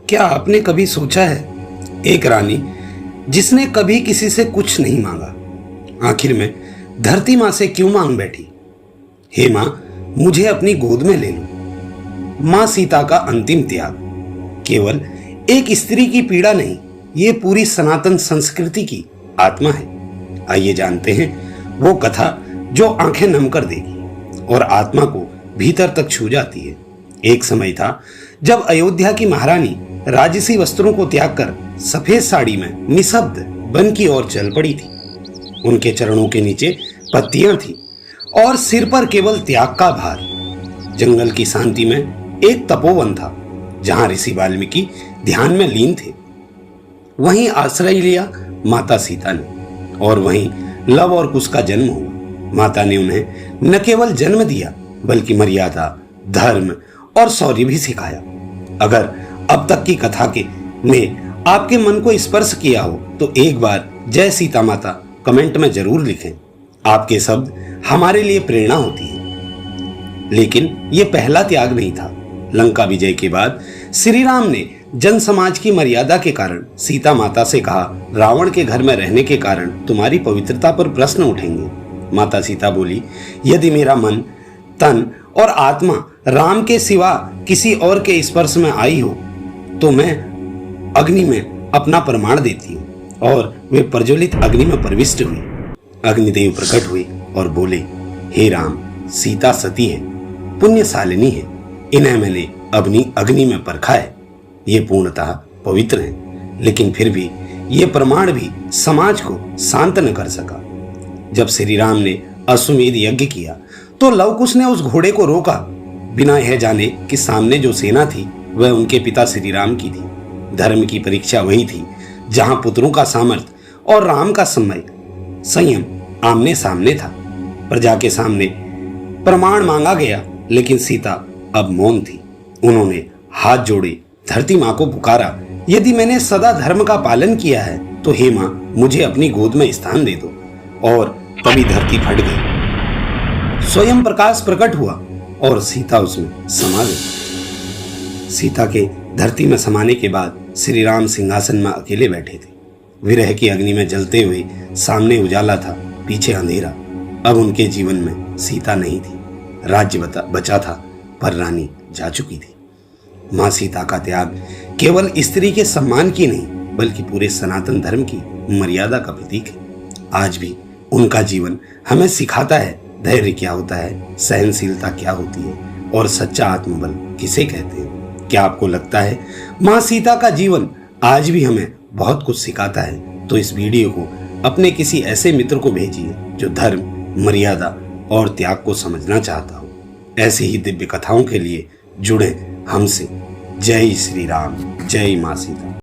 क्या आपने कभी सोचा है, एक रानी जिसने कभी किसी से कुछ नहीं मांगा, आखिर में धरती माँ से क्यों मांग बैठी? हे माँ, मुझे अपनी गोद में ले लो। माँ सीता का अंतिम त्याग केवल एक स्त्री की पीड़ा नहीं, ये पूरी सनातन संस्कृति की आत्मा है। आइए जानते हैं वो कथा जो आंखें नम कर देगी और आत्मा को भीतर तक छू जाती है। एक समय था जब अयोध्या की महारानी राजसी वस्त्रों को त्याग कर सफेद साड़ी में निशब्द वन की ओर चल पड़ी थी। उनके चरणों के नीचे पत्तियां थी और सिर पर केवल त्याग का भार। जंगल की शांति में एक तपोवन था जहां ऋषि वाल्मीकि ध्यान में लीन थे। वहीं आश्रय लिया माता सीता ने और वहीं लव और कुश का जन्म हुआ। माता ने उन्हें न केवल जन्म दिया बल्कि मर्यादा, धर्म और शौर्य भी सिखाया। अगर अब तक की कथा के में आपके मन को स्पर्श किया हो तो एक बार जय सीता माता कमेंट में जरूर लिखें। आपके शब्द हमारे लिए प्रेरणा होती है। लेकिन यह पहला त्याग नहीं था। लंका विजय के बाद श्री राम ने जन समाज की मर्यादा के कारण सीता माता से कहा, रावण के घर में रहने के कारण तुम्हारी पवित्रता पर प्रश्न उठेंगे। माता सीता बोली, यदि मेरा मन, तन और आत्मा राम के सिवा किसी और के स्पर्श में आई हो तो मैं अग्नि में अपना प्रमाण देती हूँ। और वे प्रज्वलित अग्नि में प्रविष्ट हुई। अग्निदेव प्रकट हुए और बोले, हे राम, सीता सती है, पुण्यशालिनी है, इन्हें मैंने अपनी अग्नि में परखा है। ये पूर्णतः पवित्र है, लेकिन फिर भी ये प्रमाण भी समाज को शांत न कर सका। जब श्री राम ने अश्वमेध यज्ञ किया तो लवकुश ने उस घोड़े को रोका, बिना यह जाने कि सामने जो सेना थी वह उनके पिता श्री राम की थी। धर्म की परीक्षा वही थी जहां पुत्रों का सामर्थ्य और राम का संयम आमने सामने था। प्रजा के सामने प्रमाण मांगा गया, लेकिन सीता अब मौन थी। उन्होंने हाथ जोड़े धरती माँ को पुकारा, यदि मैंने सदा धर्म का पालन किया है तो हे माँ, मुझे अपनी गोद में स्थान दे दो। और तभी धरती फट गई, स्वयं प्रकाश प्रकट हुआ और सीता उसमें समा गई। सीता के धरती में समाने के बाद श्री राम सिंहासन में अकेले बैठे थे। विरह की अग्नि में जलते हुए सामने उजाला था, पीछे अंधेरा। अब उनके जीवन में सीता नहीं थी। राज्य बचा था पर रानी जा चुकी थी। माँ सीता का त्याग केवल स्त्री के सम्मान की नहीं बल्कि पूरे सनातन धर्म की मर्यादा का प्रतीक है। आज भी उनका जीवन हमें सिखाता है धैर्य क्या होता है, सहनशीलता क्या होती है और सच्चा आत्मबल किसे कहते हैं। क्या आपको लगता है माँ सीता का जीवन आज भी हमें बहुत कुछ सिखाता है? तो इस वीडियो को अपने किसी ऐसे मित्र को भेजिए जो धर्म, मर्यादा और त्याग को समझना चाहता हो। ऐसे ही दिव्य कथाओं के लिए जुड़े हमसे। जय श्री राम, जय माँ सीता।